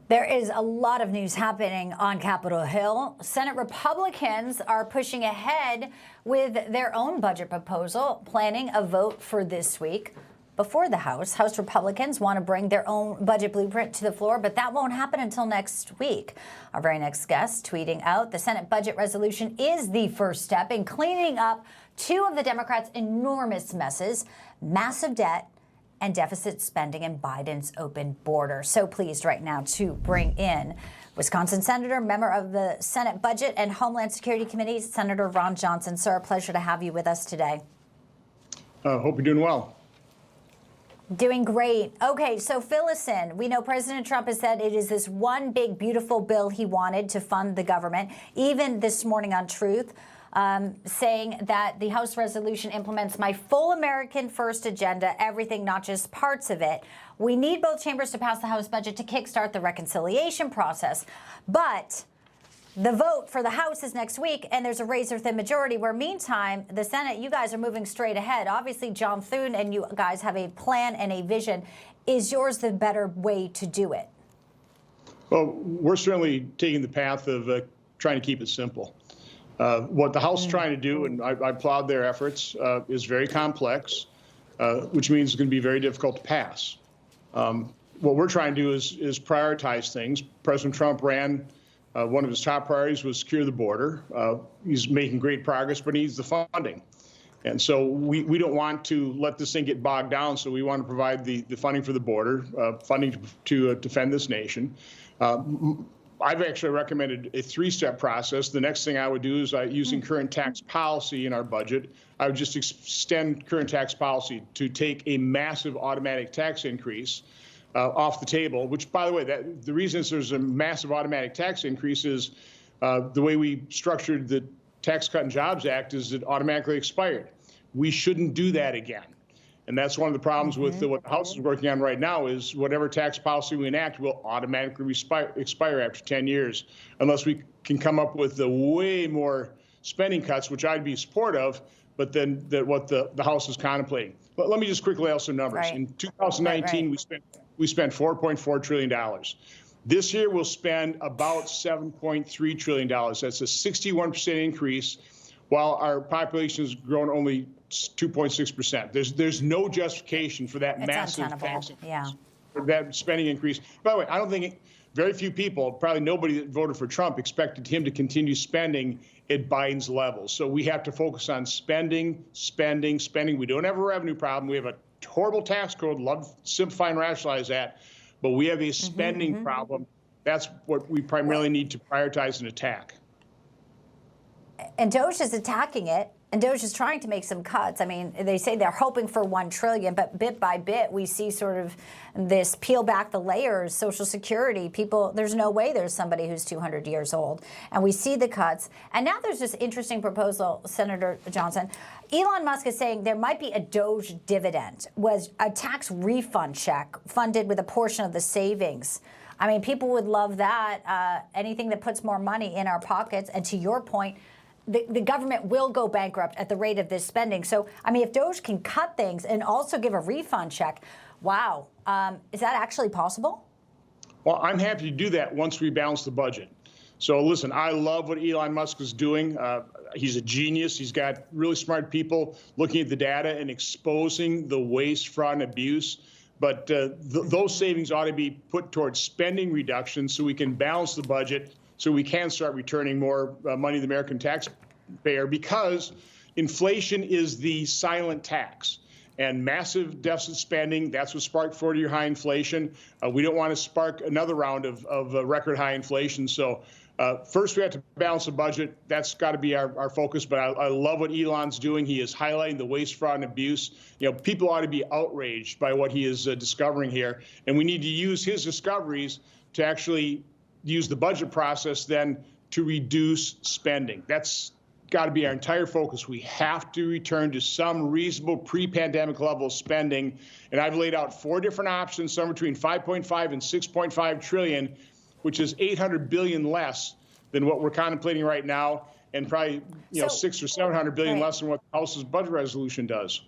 There is a lot of news happening on Capitol Hill. Senate Republicans are pushing ahead with their own budget proposal, planning a vote for this week. Before the House Republicans want to bring their own budget blueprint to the floor, but that won't happen until next week. Our very next guest tweeting out the Senate budget resolution is the first step in cleaning up two of the Democrats' enormous messes, massive debt and deficit spending and Biden's open border. So pleased right now to bring in Wisconsin Senator, member of the Senate Budget and Homeland Security Committee, Senator Ron Johnson. Sir, a pleasure to have you with us today. Hope you're doing well. Doing great. Okay, so fill us in. We know President Trump has said it is this one big, beautiful bill he wanted to fund the government. Even this morning on Truth, saying that the House resolution implements my full American First agenda, everything, not just parts of it. We need both chambers to pass the House budget to kickstart the reconciliation process. But the vote for the House is next week, and there's a razor-thin majority, where meantime, the Senate, you guys are moving straight ahead. Obviously, John Thune and you guys have a plan and a vision. Is yours the better way to do it? Well, we're certainly taking the path of trying to keep it simple. What the House is trying to do, and I applaud their efforts, is very complex, which means it's going to be very difficult to pass. What we're trying to do is prioritize things. President Trump ran, one of his top priorities was secure the border. He's making great progress, but he needs the funding. And so we don't want to let this thing get bogged down, so we want to provide the funding for the border, funding to defend this nation. I've actually recommended a three-step process. The next thing I would do is using current tax policy in our budget. I would just extend current tax policy to take a massive automatic tax increase off the table, which, by the way, the reason there's a massive automatic tax increase is the way we structured the Tax Cut and Jobs Act is it automatically expired. We shouldn't do that again. And that's one of the problems with what the House is working on right now is whatever tax policy we enact will automatically expire after 10 years, unless we can come up with the way more spending cuts, which I'd be supportive, but then what the House is contemplating. But let me just quickly lay out some numbers. Right. In 2019, we spent $4.4 trillion. This year, we'll spend about $7.3 trillion. That's a 61% increase, while our population has grown only 2.6%. There's no justification for that massive tax increase, for that spending increase. By the way, I don't think very few people, probably nobody that voted for Trump, expected him to continue spending at Biden's level. So we have to focus on spending, spending, spending. We don't have a revenue problem. We have a horrible tax code. Love to simplify and rationalize that. But we have a spending problem. That's what we primarily need to prioritize and attack. And DOGE is attacking it, and DOGE is trying to make some cuts. I mean, they say they're hoping for $1 trillion, but bit by bit, we see sort of this peel back the layers, Social Security. People, there's no way there's somebody who's 200 years old. And we see the cuts. And now there's this interesting proposal, Senator Johnson. Elon Musk is saying there might be a DOGE dividend, was a tax refund check funded with a portion of the savings. I mean, people would love that, anything that puts more money in our pockets. And to your point, the government will go bankrupt at the rate of this spending. So, I mean, if DOGE can cut things and also give a refund check, wow, is that actually possible? Well, I'm happy to do that once we balance the budget. So, listen, I love what Elon Musk is doing. He's a genius. He's got really smart people looking at the data and exposing the waste, fraud, and abuse. But those savings ought to be put towards spending reductions so we can balance the budget, so we can start returning more money to the American taxpayer, because inflation is the silent tax. And massive deficit spending, that's what sparked 40-year high inflation. We don't want to spark another round of record high inflation. So first we have to balance the budget. That's got to be our focus. But I love what Elon's doing. He is highlighting the waste, fraud, and abuse. You know, people ought to be outraged by what he is discovering here. And we need to use his discoveries to actually use the budget process then to reduce spending. That's got to be our entire focus. We have to return to some reasonable pre-pandemic level of spending. And I've laid out 4 different options, somewhere between 5.5 and 6.5 trillion, which is 800 billion less than what we're contemplating right now, and probably 600 or 700 billion less than what the House's budget resolution does.